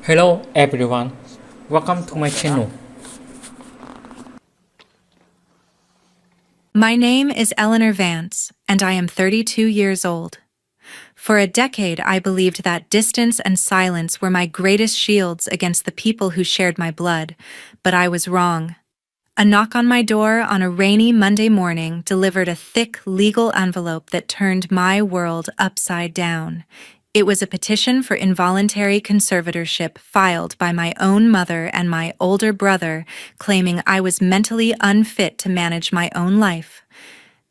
Hello everyone, welcome to my channel. My name is Eleanor Vance, and I am 32 years old. For a decade, I believed that distance and silence were my greatest shields against the people who shared my blood, but I was wrong. A knock on my door on a rainy Monday morning delivered a thick legal envelope that turned my world upside down. It was a petition for involuntary conservatorship filed by my own mother and my older brother, claiming I was mentally unfit to manage my own life.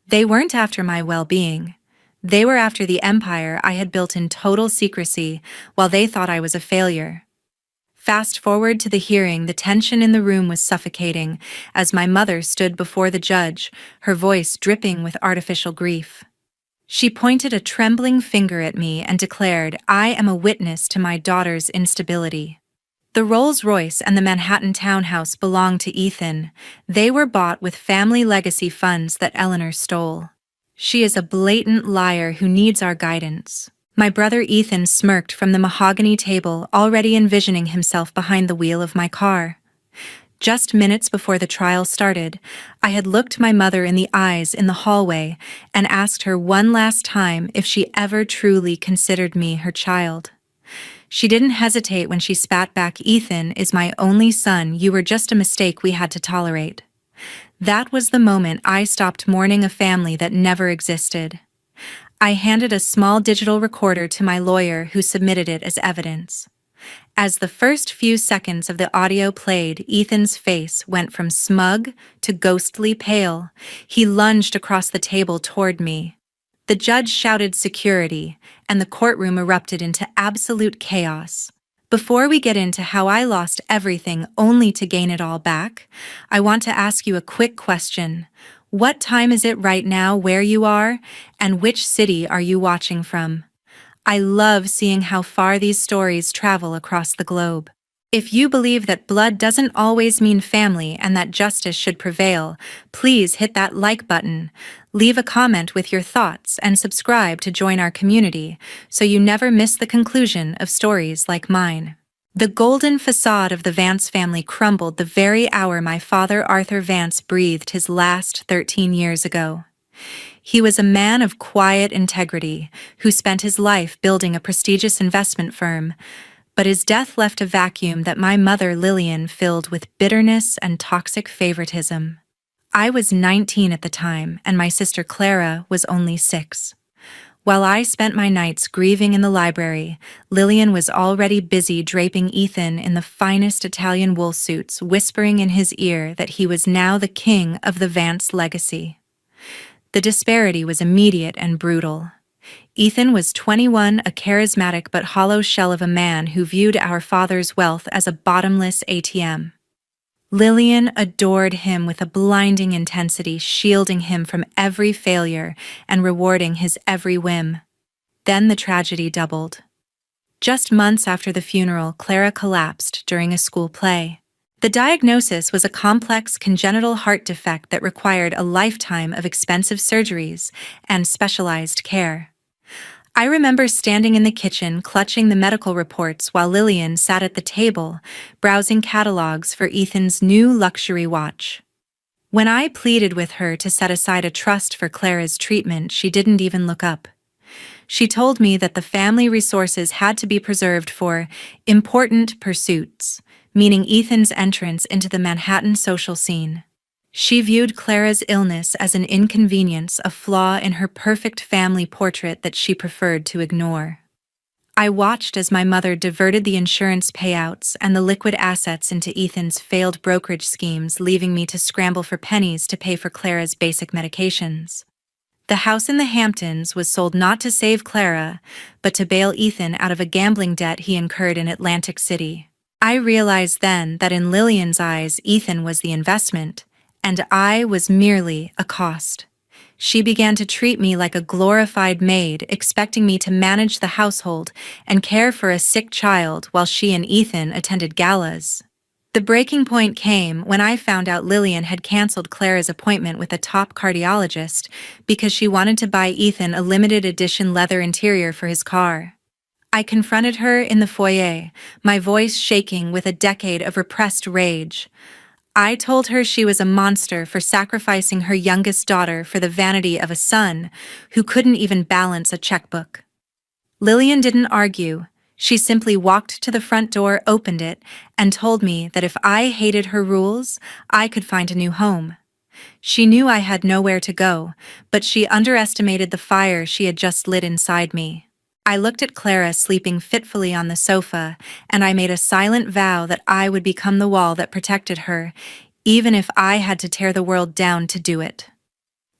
They weren't after my well-being. They were after the empire I had built in total secrecy while they thought I was a failure. Fast forward to the hearing, the tension in the room was suffocating as my mother stood before the judge, her voice dripping with artificial grief. She pointed a trembling finger at me and declared, "I am a witness to my daughter's instability." The Rolls-Royce and the Manhattan Townhouse belonged to Ethan. They were bought with family legacy funds that Eleanor stole. She is a blatant liar who needs our guidance. My brother Ethan smirked from the mahogany table, already envisioning himself behind the wheel of my car. Just minutes before the trial started, I had looked my mother in the eyes in the hallway and asked her one last time if she ever truly considered me her child. She didn't hesitate when she spat back, "Ethan is my only son. You were just a mistake we had to tolerate." That was the moment I stopped mourning a family that never existed. I handed a small digital recorder to my lawyer, who submitted it as evidence. As the first few seconds of the audio played, Ethan's face went from smug to ghostly pale. He lunged across the table toward me. The judge shouted security, and the courtroom erupted into absolute chaos. Before we get into how I lost everything only to gain it all back, I want to ask you a quick question. What time is it right now where you are, and which city are you watching from? I love seeing how far these stories travel across the globe. If you believe that blood doesn't always mean family and that justice should prevail, please hit that like button, leave a comment with your thoughts, and subscribe to join our community so you never miss the conclusion of stories like mine. The golden facade of the Vance family crumbled the very hour my father Arthur Vance breathed his last 13 years ago. He was a man of quiet integrity who spent his life building a prestigious investment firm, but his death left a vacuum that my mother Lillian filled with bitterness and toxic favoritism. I was 19 at the time, and my sister Clara was only 6. While I spent my nights grieving in the library, Lillian was already busy draping Ethan in the finest Italian wool suits, whispering in his ear that he was now the king of the Vance legacy. The disparity was immediate and brutal. Ethan was 21, a charismatic but hollow shell of a man who viewed our father's wealth as a bottomless ATM. Lillian adored him with a blinding intensity, shielding him from every failure and rewarding his every whim. Then the tragedy doubled. Just months after the funeral, Clara collapsed during a school play. The diagnosis was a complex congenital heart defect that required a lifetime of expensive surgeries and specialized care. I remember standing in the kitchen, clutching the medical reports while Lillian sat at the table, browsing catalogs for Ethan's new luxury watch. When I pleaded with her to set aside a trust for Clara's treatment, she didn't even look up. She told me that the family resources had to be preserved for important pursuits, meaning Ethan's entrance into the Manhattan social scene. She viewed Clara's illness as an inconvenience, a flaw in her perfect family portrait that she preferred to ignore. I watched as my mother diverted the insurance payouts and the liquid assets into Ethan's failed brokerage schemes, leaving me to scramble for pennies to pay for Clara's basic medications. The house in the Hamptons was sold not to save Clara, but to bail Ethan out of a gambling debt he incurred in Atlantic City. I realized then that in Lillian's eyes, Ethan was the investment, and I was merely a cost. She began to treat me like a glorified maid, expecting me to manage the household and care for a sick child while she and Ethan attended galas. The breaking point came when I found out Lillian had canceled Clara's appointment with a top cardiologist because she wanted to buy Ethan a limited edition leather interior for his car. I confronted her in the foyer, my voice shaking with a decade of repressed rage. I told her she was a monster for sacrificing her youngest daughter for the vanity of a son who couldn't even balance a checkbook. Lillian didn't argue. She simply walked to the front door, opened it, and told me that if I hated her rules, I could find a new home. She knew I had nowhere to go, but she underestimated the fire she had just lit inside me. I looked at Clara sleeping fitfully on the sofa, and I made a silent vow that I would become the wall that protected her, even if I had to tear the world down to do it.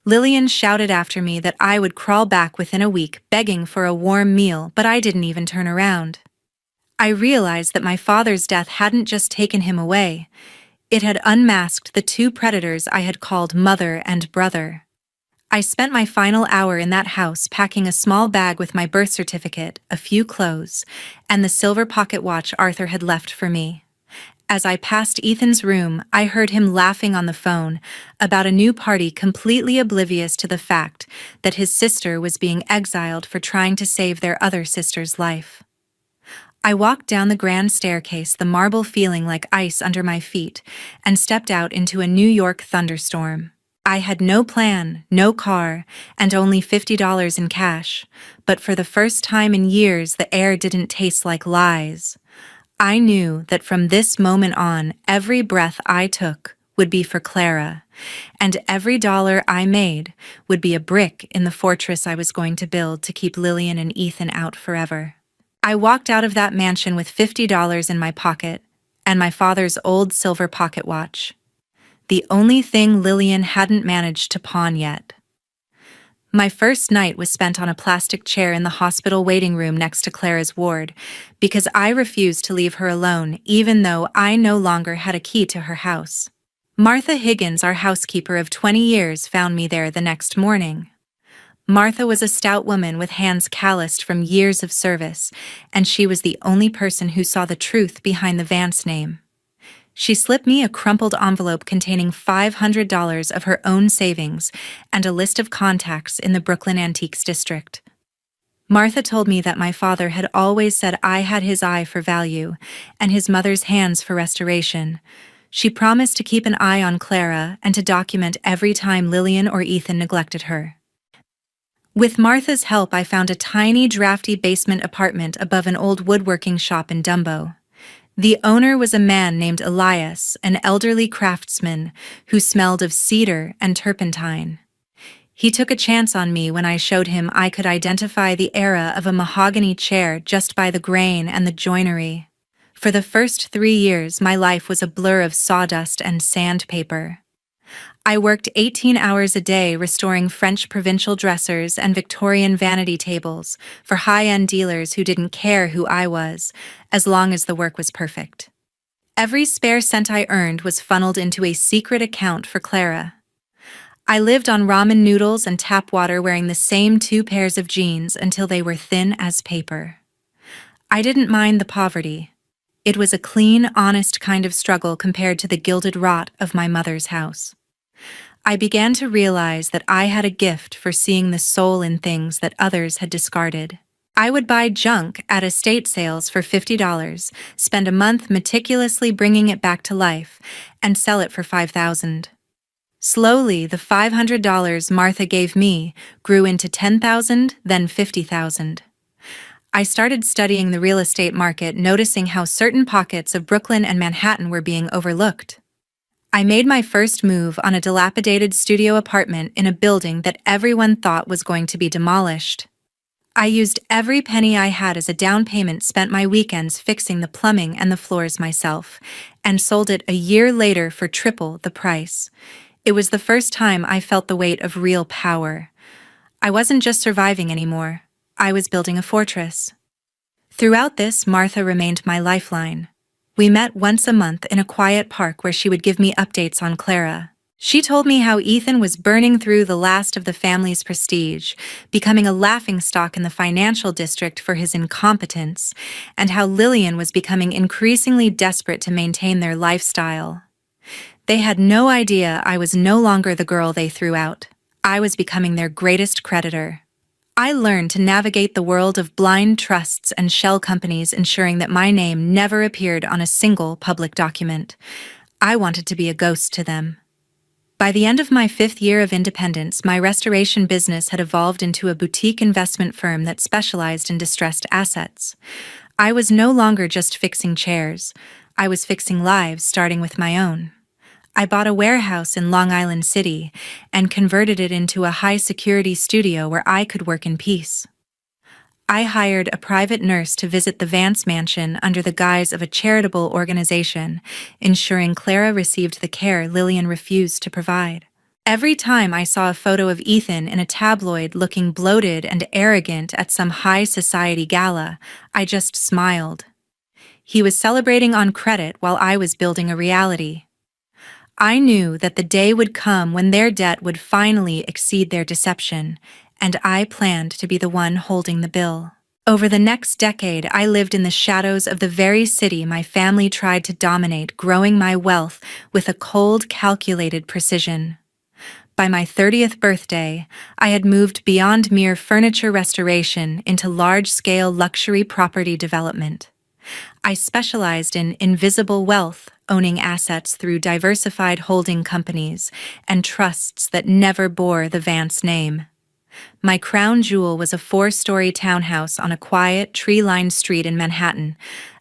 Lillian shouted after me that I would crawl back within a week, begging for a warm meal, but I didn't even turn around. I realized that my father's death hadn't just taken him away. It had unmasked the two predators I had called mother and brother. I spent my final hour in that house packing a small bag with my birth certificate, a few clothes, and the silver pocket watch Arthur had left for me. As I passed Ethan's room, I heard him laughing on the phone about a new party, completely oblivious to the fact that his sister was being exiled for trying to save their other sister's life. I walked down the grand staircase, the marble feeling like ice under my feet, and stepped out into a New York thunderstorm. I had no plan, no car, and only $50 in cash, but for the first time in years the air didn't taste like lies. I knew that from this moment on, every breath I took would be for Clara, and every dollar I made would be a brick in the fortress I was going to build to keep Lillian and Ethan out forever. I walked out of that mansion with $50 in my pocket and my father's old silver pocket watch, the only thing Lillian hadn't managed to pawn yet. My first night was spent on a plastic chair in the hospital waiting room next to Clara's ward, because I refused to leave her alone, even though I no longer had a key to her house. Martha Higgins, our housekeeper of 20 years, found me there the next morning. Martha was a stout woman with hands calloused from years of service, and she was the only person who saw the truth behind the Vance name. She slipped me a crumpled envelope containing $500 of her own savings and a list of contacts in the Brooklyn Antiques District. Martha told me that my father had always said I had his eye for value and his mother's hands for restoration. She promised to keep an eye on Clara and to document every time Lillian or Ethan neglected her. With Martha's help, I found a tiny, drafty basement apartment above an old woodworking shop in Dumbo. The owner was a man named Elias, an elderly craftsman who smelled of cedar and turpentine. He took a chance on me when I showed him I could identify the era of a mahogany chair just by the grain and the joinery. For the first 3 years, my life was a blur of sawdust and sandpaper. I worked 18 hours a day restoring French provincial dressers and Victorian vanity tables for high-end dealers who didn't care who I was, as long as the work was perfect. Every spare cent I earned was funneled into a secret account for Clara. I lived on ramen noodles and tap water, wearing the same 2 pairs of jeans until they were thin as paper. I didn't mind the poverty. It was a clean, honest kind of struggle compared to the gilded rot of my mother's house. I began to realize that I had a gift for seeing the soul in things that others had discarded. I would buy junk at estate sales for $50, spend a month meticulously bringing it back to life, and sell it for $5,000. Slowly, the $500 Martha gave me grew into $10,000, then $50,000. I started studying the real estate market, noticing how certain pockets of Brooklyn and Manhattan were being overlooked. I made my first move on a dilapidated studio apartment in a building that everyone thought was going to be demolished. I used every penny I had as a down payment, spent my weekends fixing the plumbing and the floors myself, and sold it a year later for triple the price. It was the first time I felt the weight of real power. I wasn't just surviving anymore. I was building a fortress. Throughout this, Martha remained my lifeline. We met once a month in a quiet park where she would give me updates on Clara. She told me how Ethan was burning through the last of the family's prestige, becoming a laughingstock in the financial district for his incompetence, and how Lillian was becoming increasingly desperate to maintain their lifestyle. They had no idea I was no longer the girl they threw out. I was becoming their greatest creditor. I learned to navigate the world of blind trusts and shell companies, ensuring that my name never appeared on a single public document. I wanted to be a ghost to them. By the end of my 5th year of independence, my restoration business had evolved into a boutique investment firm that specialized in distressed assets. I was no longer just fixing chairs. I was fixing lives, starting with my own. I bought a warehouse in Long Island City and converted it into a high-security studio where I could work in peace. I hired a private nurse to visit the Vance mansion under the guise of a charitable organization, ensuring Clara received the care Lillian refused to provide. Every time I saw a photo of Ethan in a tabloid looking bloated and arrogant at some high society gala, I just smiled. He was celebrating on credit while I was building a reality. I knew that the day would come when their debt would finally exceed their deception, and I planned to be the one holding the bill. Over the next decade, I lived in the shadows of the very city my family tried to dominate, growing my wealth with a cold, calculated precision. By my 30th birthday, I had moved beyond mere furniture restoration into large-scale luxury property development. I specialized in invisible wealth, owning assets through diversified holding companies and trusts that never bore the Vance name. My crown jewel was a 4-story townhouse on a quiet, tree-lined street in Manhattan,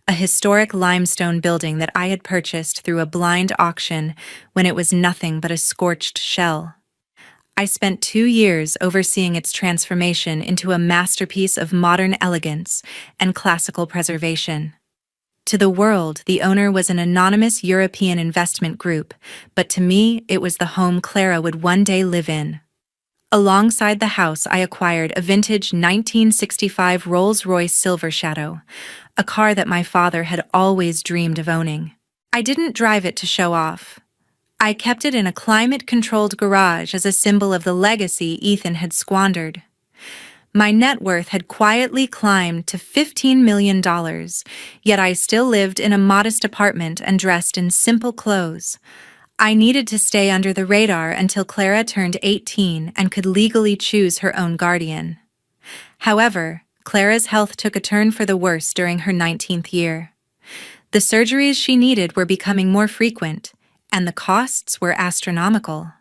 a historic limestone building that I had purchased through a blind auction when it was nothing but a scorched shell. I spent 2 years overseeing its transformation into a masterpiece of modern elegance and classical preservation. To the world, the owner was an anonymous European investment group, but to me, it was the home Clara would one day live in. Alongside the house, I acquired a vintage 1965 Rolls-Royce Silver Shadow, a car that my father had always dreamed of owning. I didn't drive it to show off. I kept it in a climate-controlled garage as a symbol of the legacy Ethan had squandered. My net worth had quietly climbed to $15 million, yet I still lived in a modest apartment and dressed in simple clothes. I needed to stay under the radar until Clara turned 18 and could legally choose her own guardian. However, Clara's health took a turn for the worse during her 19th year. The surgeries she needed were becoming more frequent, and the costs were astronomical.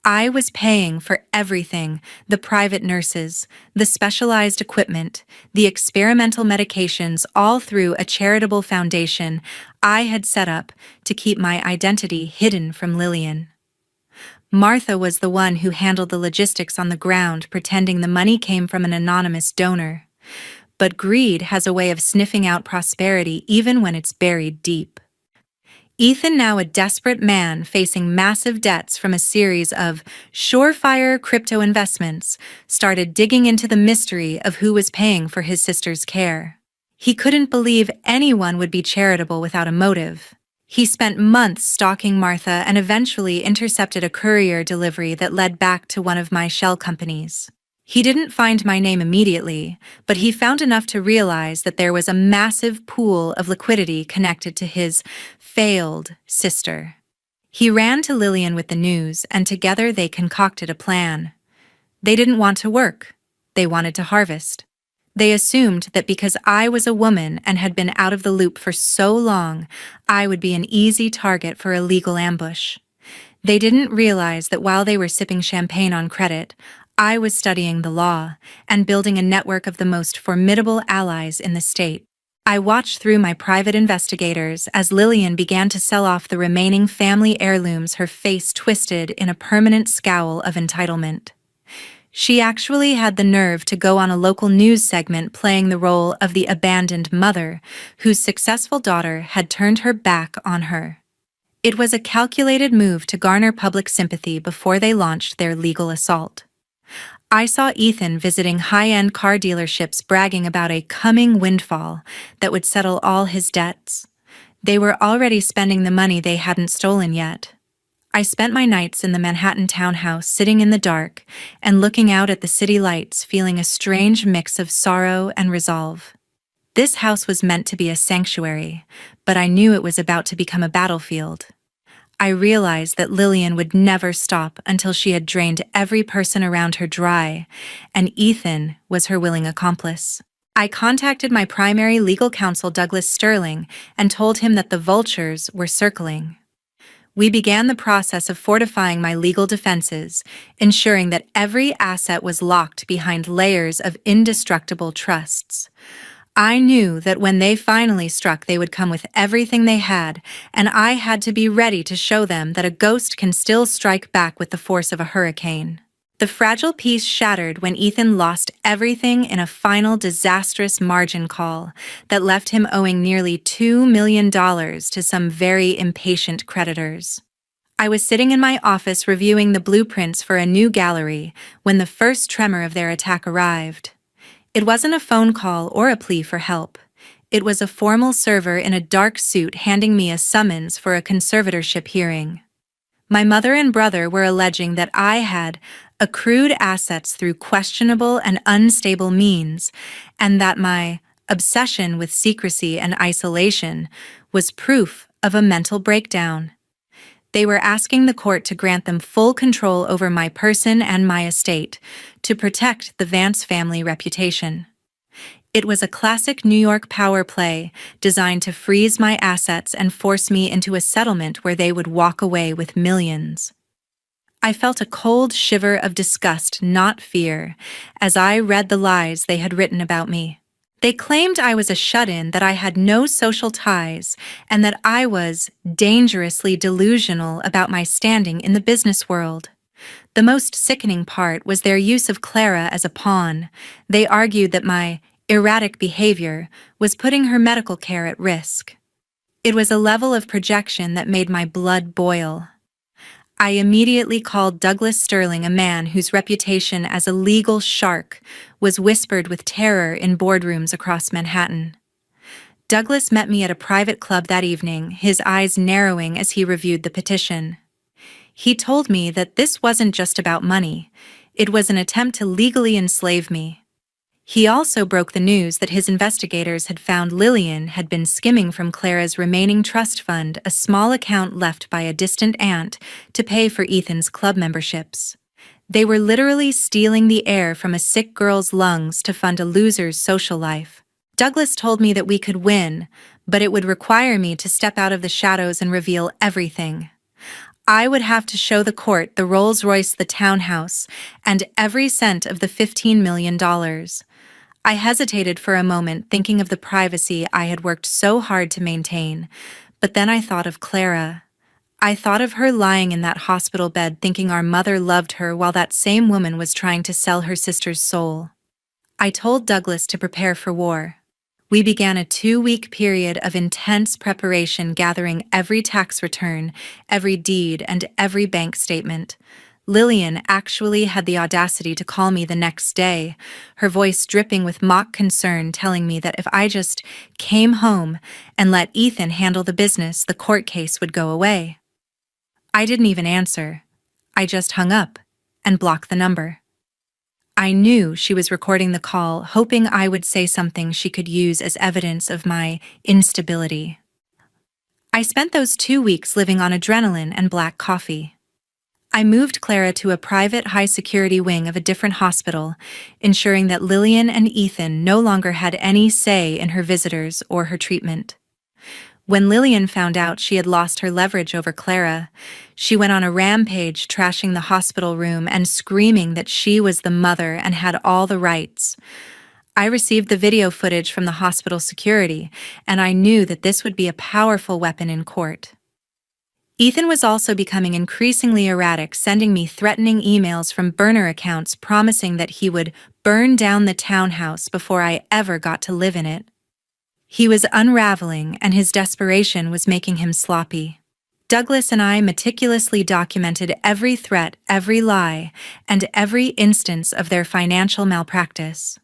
I was paying for everything: the private nurses, the specialized equipment, the experimental medications, all through a charitable foundation I had set up to keep my identity hidden from Lillian. Martha was the one who handled the logistics on the ground, pretending the money came from an anonymous donor. But greed has a way of sniffing out prosperity even when it's buried deep. Ethan, now a desperate man facing massive debts from a series of surefire crypto investments, started digging into the mystery of who was paying for his sister's care. He couldn't believe anyone would be charitable without a motive. He spent months stalking Martha and eventually intercepted a courier delivery that led back to one of my shell companies. He didn't find my name immediately, but he found enough to realize that there was a massive pool of liquidity connected to his failed sister. He ran to Lillian with the news, and together they concocted a plan. They didn't want to work. They wanted to harvest. They assumed that because I was a woman and had been out of the loop for so long, I would be an easy target for a legal ambush. They didn't realize that while they were sipping champagne on credit, I was studying the law and building a network of the most formidable allies in the state. I watched through my private investigators as Lillian began to sell off the remaining family heirlooms, her face twisted in a permanent scowl of entitlement. She actually had the nerve to go on a local news segment playing the role of the abandoned mother whose successful daughter had turned her back on her. It was a calculated move to garner public sympathy before they launched their legal assault. I saw Ethan visiting high-end car dealerships, bragging about a coming windfall that would settle all his debts. They were already spending the money they hadn't stolen yet. I spent my nights in the Manhattan townhouse, sitting in the dark and looking out at the city lights, feeling a strange mix of sorrow and resolve. This house was meant to be a sanctuary, but I knew it was about to become a battlefield. I realized that Lillian would never stop until she had drained every person around her dry, and Ethan was her willing accomplice. I contacted my primary legal counsel, Douglas Sterling, and told him that the vultures were circling. We began the process of fortifying my legal defenses, ensuring that every asset was locked behind layers of indestructible trusts. I knew that when they finally struck, they would come with everything they had, and I had to be ready to show them that a ghost can still strike back with the force of a hurricane. The fragile peace shattered when Ethan lost everything in a final disastrous margin call that left him owing nearly $2 million to some very impatient creditors. I was sitting in my office reviewing the blueprints for a new gallery when the first tremor of their attack arrived. It wasn't a phone call or a plea for help. It was a formal server in a dark suit handing me a summons for a conservatorship hearing. My mother and brother were alleging that I had accrued assets through questionable and unstable means, and that my obsession with secrecy and isolation was proof of a mental breakdown. They were asking the court to grant them full control over my person and my estate to protect the Vance family reputation. It was a classic New York power play designed to freeze my assets and force me into a settlement where they would walk away with millions. I felt a cold shiver of disgust, not fear, as I read the lies they had written about me. They claimed I was a shut-in, that I had no social ties, and that I was dangerously delusional about my standing in the business world. The most sickening part was their use of Clara as a pawn. They argued that my erratic behavior was putting her medical care at risk. It was a level of projection that made my blood boil. I immediately called Douglas Sterling, a man whose reputation as a legal shark was whispered with terror in boardrooms across Manhattan. Douglas met me at a private club that evening, his eyes narrowing as he reviewed the petition. He told me that this wasn't just about money. It was an attempt to legally enslave me. He also broke the news that his investigators had found Lillian had been skimming from Clara's remaining trust fund, a small account left by a distant aunt, to pay for Ethan's club memberships. They were literally stealing the air from a sick girl's lungs to fund a loser's social life. Douglas told me that we could win, but it would require me to step out of the shadows and reveal everything. I would have to show the court the Rolls-Royce, the Townhouse, and every cent of the $15 million. I hesitated for a moment, thinking of the privacy I had worked so hard to maintain, but then I thought of Clara. I thought of her lying in that hospital bed thinking our mother loved her while that same woman was trying to sell her sister's soul. I told Douglas to prepare for war. We began a 2-week period of intense preparation, gathering every tax return, every deed, and every bank statement. Lillian actually had the audacity to call me the next day, her voice dripping with mock concern, telling me that if I just came home and let Ethan handle the business, the court case would go away. I didn't even answer. I just hung up and blocked the number. I knew she was recording the call, hoping I would say something she could use as evidence of my instability. I spent those 2 weeks living on adrenaline and black coffee. I moved Clara to a private high-security wing of a different hospital, ensuring that Lillian and Ethan no longer had any say in her visitors or her treatment. When Lillian found out she had lost her leverage over Clara, she went on a rampage, trashing the hospital room and screaming that she was the mother and had all the rights. I received the video footage from the hospital security, and I knew that this would be a powerful weapon in court. Ethan was also becoming increasingly erratic, sending me threatening emails from burner accounts promising that he would burn down the townhouse before I ever got to live in it. He was unraveling, and his desperation was making him sloppy. Douglas and I meticulously documented every threat, every lie, and every instance of their financial malpractice.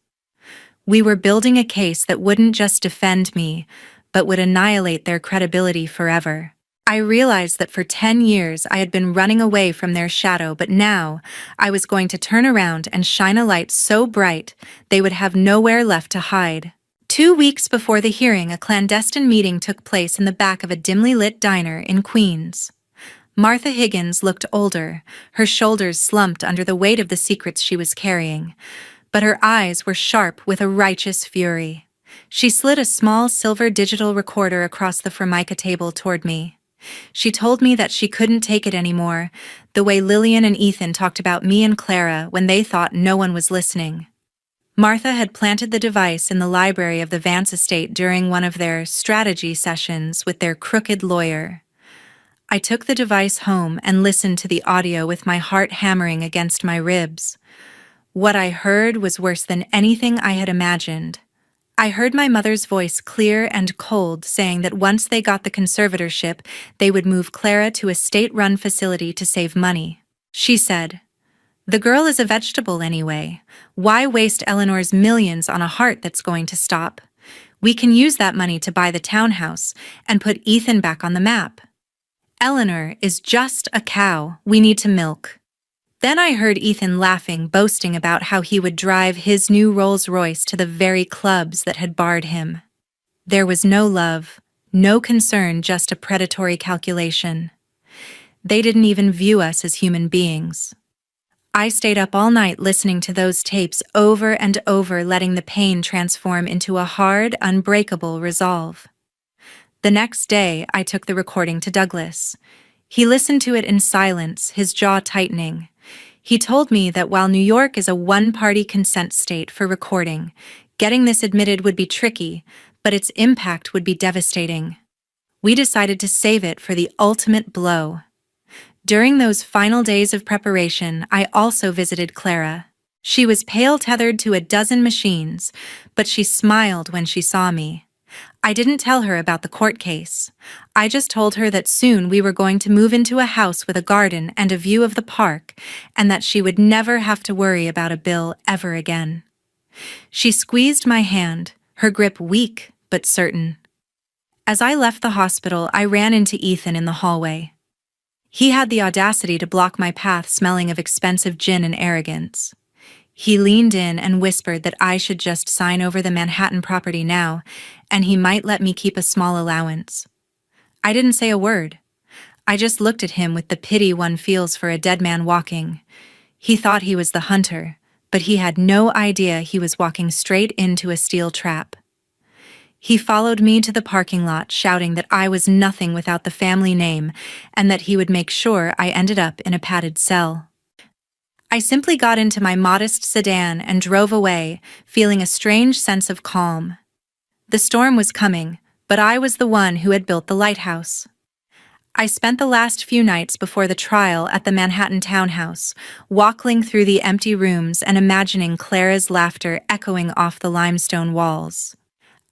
We were building a case that wouldn't just defend me, but would annihilate their credibility forever. I realized that for 10 years I had been running away from their shadow, but now I was going to turn around and shine a light so bright they would have nowhere left to hide. 2 weeks before the hearing, a clandestine meeting took place in the back of a dimly lit diner in Queens. Martha Higgins looked older, her shoulders slumped under the weight of the secrets she was carrying, but her eyes were sharp with a righteous fury. She slid a small silver digital recorder across the Formica table toward me. She told me that she couldn't take it anymore, the way Lillian and Ethan talked about me and Clara when they thought no one was listening. Martha had planted the device in the library of the Vance estate during one of their strategy sessions with their crooked lawyer. I took the device home and listened to the audio with my heart hammering against my ribs. What I heard was worse than anything I had imagined. I heard my mother's voice clear and cold saying that once they got the conservatorship, they would move Clara to a state-run facility to save money. She said, "The girl is a vegetable anyway. Why waste Eleanor's millions on a heart that's going to stop? We can use that money to buy the townhouse and put Ethan back on the map. Eleanor is just a cow we need to milk." Then I heard Ethan laughing, boasting about how he would drive his new Rolls-Royce to the very clubs that had barred him. There was no love, no concern, just a predatory calculation. They didn't even view us as human beings. I stayed up all night listening to those tapes over and over, letting the pain transform into a hard, unbreakable resolve. The next day, I took the recording to Douglas. He listened to it in silence, his jaw tightening. He told me that while New York is a one-party consent state for recording, getting this admitted would be tricky, but its impact would be devastating. We decided to save it for the ultimate blow. During those final days of preparation, I also visited Clara. She was pale, tethered to a dozen machines, but she smiled when she saw me. I didn't tell her about the court case. I just told her that soon we were going to move into a house with a garden and a view of the park, and that she would never have to worry about a bill ever again. She squeezed my hand, her grip weak but certain. As I left the hospital, I ran into Ethan in the hallway. He had the audacity to block my path, smelling of expensive gin and arrogance. He leaned in and whispered that I should just sign over the Manhattan property now, and he might let me keep a small allowance. I didn't say a word. I just looked at him with the pity one feels for a dead man walking. He thought he was the hunter, but he had no idea he was walking straight into a steel trap. He followed me to the parking lot, shouting that I was nothing without the family name, and that he would make sure I ended up in a padded cell. I simply got into my modest sedan and drove away, feeling a strange sense of calm. The storm was coming, but I was the one who had built the lighthouse. I spent the last few nights before the trial at the Manhattan Townhouse, walking through the empty rooms and imagining Clara's laughter echoing off the limestone walls.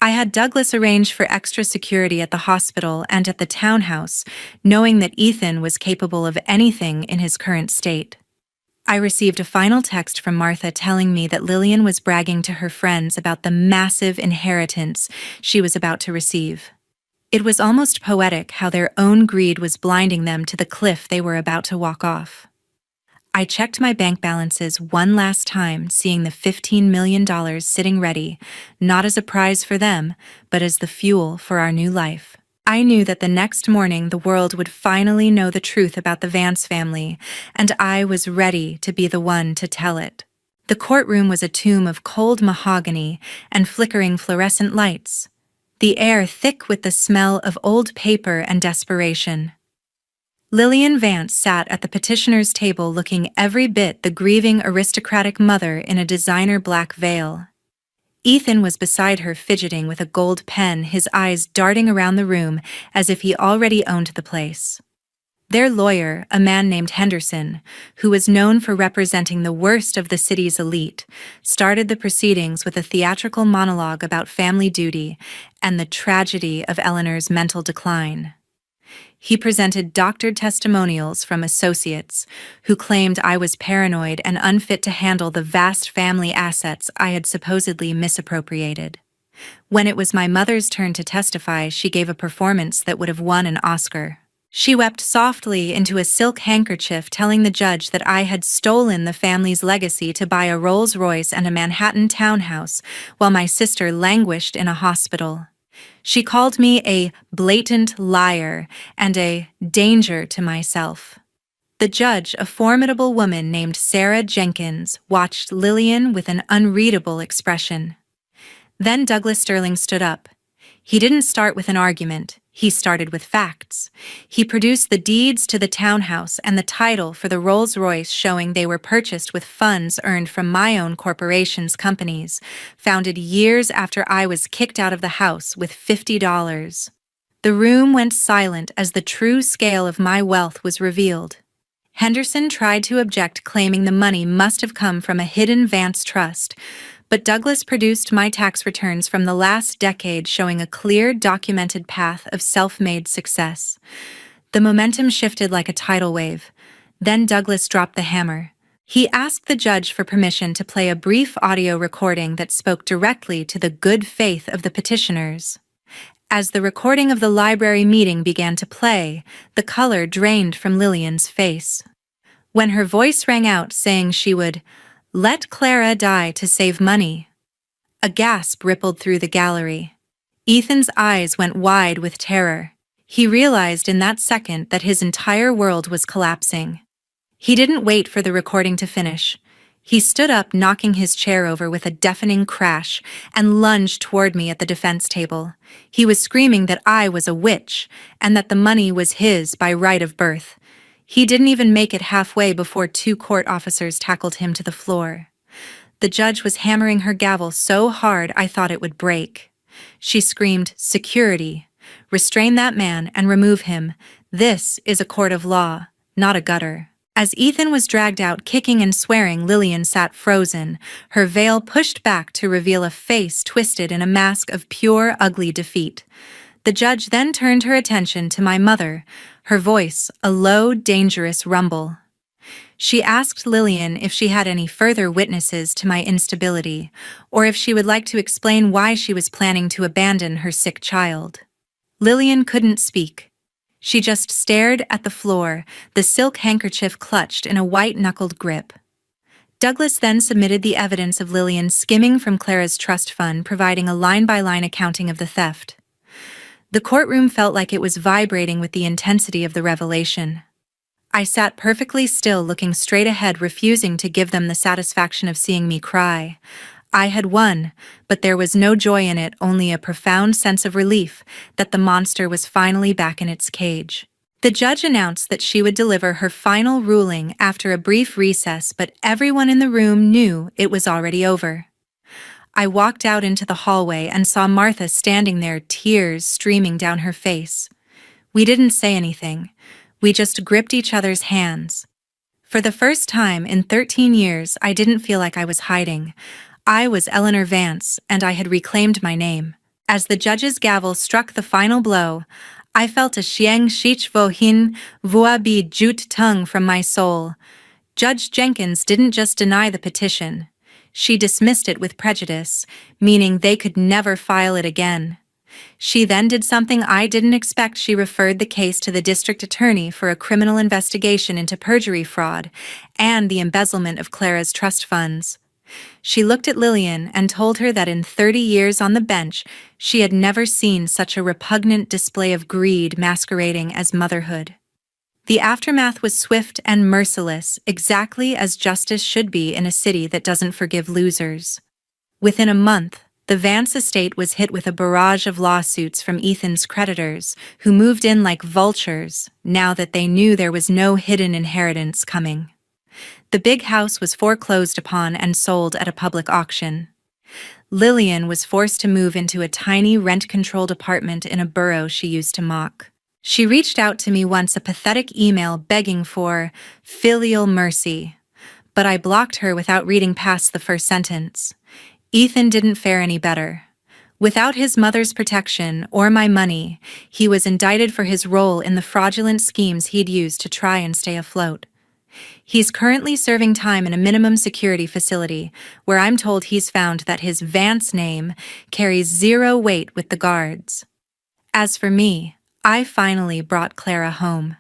I had Douglas arrange for extra security at the hospital and at the townhouse, knowing that Ethan was capable of anything in his current state. I received a final text from Martha telling me that Lillian was bragging to her friends about the massive inheritance she was about to receive. It was almost poetic how their own greed was blinding them to the cliff they were about to walk off. I checked my bank balances one last time, seeing the $15 million sitting ready, not as a prize for them, but as the fuel for our new life. I knew that the next morning the world would finally know the truth about the Vance family, and I was ready to be the one to tell it. The courtroom was a tomb of cold mahogany and flickering fluorescent lights, the air thick with the smell of old paper and desperation. Lillian Vance sat at the petitioner's table looking every bit the grieving aristocratic mother in a designer black veil. Ethan was beside her, fidgeting with a gold pen, his eyes darting around the room as if he already owned the place. Their lawyer, a man named Henderson, who was known for representing the worst of the city's elite, started the proceedings with a theatrical monologue about family duty and the tragedy of Eleanor's mental decline. He presented doctored testimonials from associates who claimed I was paranoid and unfit to handle the vast family assets I had supposedly misappropriated. When it was my mother's turn to testify, she gave a performance that would have won an Oscar. She wept softly into a silk handkerchief, telling the judge that I had stolen the family's legacy to buy a Rolls-Royce and a Manhattan townhouse while my sister languished in a hospital. She called me a blatant liar and a danger to myself. The judge, a formidable woman named Sarah Jenkins, watched Lillian with an unreadable expression. Then Douglas Sterling stood up. He didn't start with an argument. He started with facts. He produced the deeds to the townhouse and the title for the Rolls-Royce showing they were purchased with funds earned from my own corporation's companies, founded years after I was kicked out of the house with $50. The room went silent as the true scale of my wealth was revealed. Henderson tried to object, claiming the money must have come from a hidden Vance trust, but Douglas produced my tax returns from the last decade showing a clear, documented path of self-made success. The momentum shifted like a tidal wave. Then Douglas dropped the hammer. He asked the judge for permission to play a brief audio recording that spoke directly to the good faith of the petitioners. As the recording of the library meeting began to play, the color drained from Lillian's face. When her voice rang out saying she would let Clara die to save money, a gasp rippled through the gallery. Ethan's eyes went wide with terror. He realized in that second that his entire world was collapsing. He didn't wait for the recording to finish. He stood up, knocking his chair over with a deafening crash, and lunged toward me at the defense table. He was screaming that I was a witch, and that the money was his by right of birth. He didn't even make it halfway before 2 court officers tackled him to the floor. The judge was hammering her gavel so hard I thought it would break. She screamed, "Security! Restrain that man and remove him. This is a court of law, not a gutter." As Ethan was dragged out kicking and swearing, Lillian sat frozen, her veil pushed back to reveal a face twisted in a mask of pure, ugly defeat. The judge then turned her attention to my mother, her voice a low, dangerous rumble. She asked Lillian if she had any further witnesses to my instability, or if she would like to explain why she was planning to abandon her sick child. Lillian couldn't speak. She just stared at the floor, the silk handkerchief clutched in a white-knuckled grip. Douglas then submitted the evidence of Lillian skimming from Clara's trust fund, providing a line-by-line accounting of the theft. The courtroom felt like it was vibrating with the intensity of the revelation. I sat perfectly still, looking straight ahead, refusing to give them the satisfaction of seeing me cry. I had won, but there was no joy in it, only a profound sense of relief that the monster was finally back in its cage. The judge announced that she would deliver her final ruling after a brief recess, but everyone in the room knew it was already over. I walked out into the hallway and saw Martha standing there, tears streaming down her face. We didn't say anything. We just gripped each other's hands. For the first time in 13 years, I didn't feel like I was hiding. I was Eleanor Vance, and I had reclaimed my name. As the judge's gavel struck the final blow, I felt a xiang shich vo hin voa bi jut tongue from my soul. Judge Jenkins didn't just deny the petition. She dismissed it with prejudice, meaning they could never file it again. She then did something I didn't expect. She referred the case to the district attorney for a criminal investigation into perjury fraud and the embezzlement of Clara's trust funds. She looked at Lillian and told her that in 30 years on the bench, she had never seen such a repugnant display of greed masquerading as motherhood. The aftermath was swift and merciless, exactly as justice should be in a city that doesn't forgive losers. Within a month, the Vance estate was hit with a barrage of lawsuits from Ethan's creditors, who moved in like vultures now that they knew there was no hidden inheritance coming. The big house was foreclosed upon and sold at a public auction. Lillian was forced to move into a tiny rent-controlled apartment in a borough she used to mock. She reached out to me once, a pathetic email begging for filial mercy, but I blocked her without reading past the first sentence. Ethan didn't fare any better. Without his mother's protection or my money, he was indicted for his role in the fraudulent schemes he'd used to try and stay afloat. He's currently serving time in a minimum security facility, where I'm told he's found that his Vance name carries zero weight with the guards. As for me, I finally brought Clara home.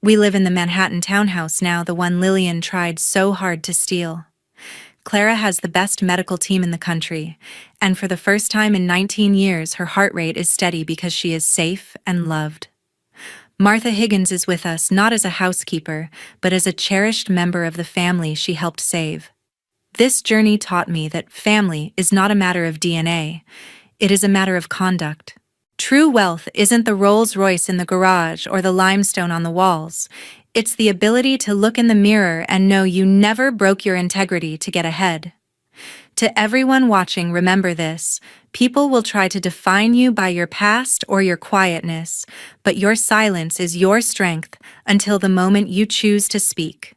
We live in the Manhattan townhouse now, the one Lillian tried so hard to steal. Clara has the best medical team in the country, and for the first time in 19 years, her heart rate is steady because she is safe and loved. Martha Higgins is with us not as a housekeeper, but as a cherished member of the family she helped save. This journey taught me that family is not a matter of DNA, it is a matter of conduct. True wealth isn't the Rolls-Royce in the garage or the limestone on the walls. It's the ability to look in the mirror and know you never broke your integrity to get ahead. To everyone watching, remember this: people will try to define you by your past or your quietness, but your silence is your strength until the moment you choose to speak.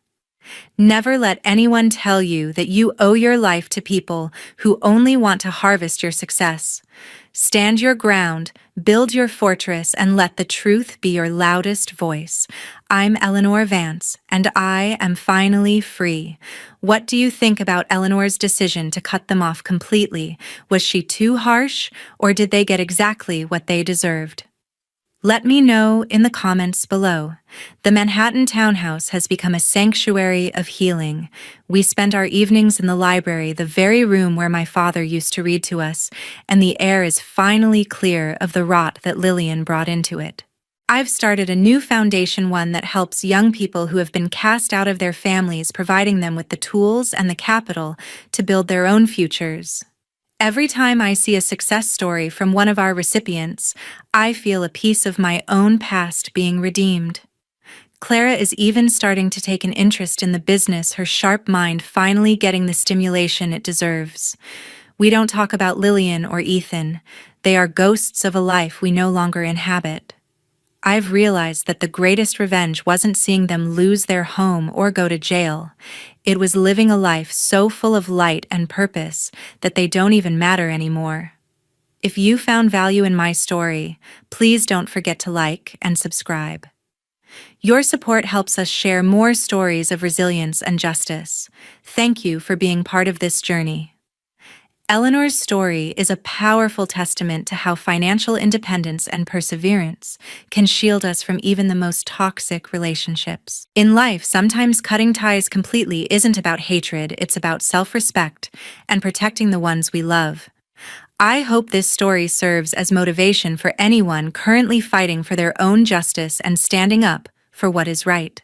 Never let anyone tell you that you owe your life to people who only want to harvest your success. Stand your ground, build your fortress, and let the truth be your loudest voice. I'm Eleanor Vance, and I am finally free. What do you think about Eleanor's decision to cut them off completely? Was she too harsh, or did they get exactly what they deserved? Let me know in the comments below. The Manhattan Townhouse has become a sanctuary of healing. We spend our evenings in the library, the very room where my father used to read to us, and the air is finally clear of the rot that Lillian brought into it. I've started a new foundation, one that helps young people who have been cast out of their families, providing them with the tools and the capital to build their own futures. Every time I see a success story from one of our recipients, I feel a piece of my own past being redeemed. Clara is even starting to take an interest in the business, her sharp mind finally getting the stimulation it deserves. We don't talk about Lillian or Ethan. They are ghosts of a life we no longer inhabit. I've realized that the greatest revenge wasn't seeing them lose their home or go to jail. It was living a life so full of light and purpose that they don't even matter anymore. If you found value in my story, please don't forget to like and subscribe. Your support helps us share more stories of resilience and justice. Thank you for being part of this journey. Eleanor's story is a powerful testament to how financial independence and perseverance can shield us from even the most toxic relationships. In life, sometimes cutting ties completely isn't about hatred, it's about self-respect and protecting the ones we love. I hope this story serves as motivation for anyone currently fighting for their own justice and standing up for what is right.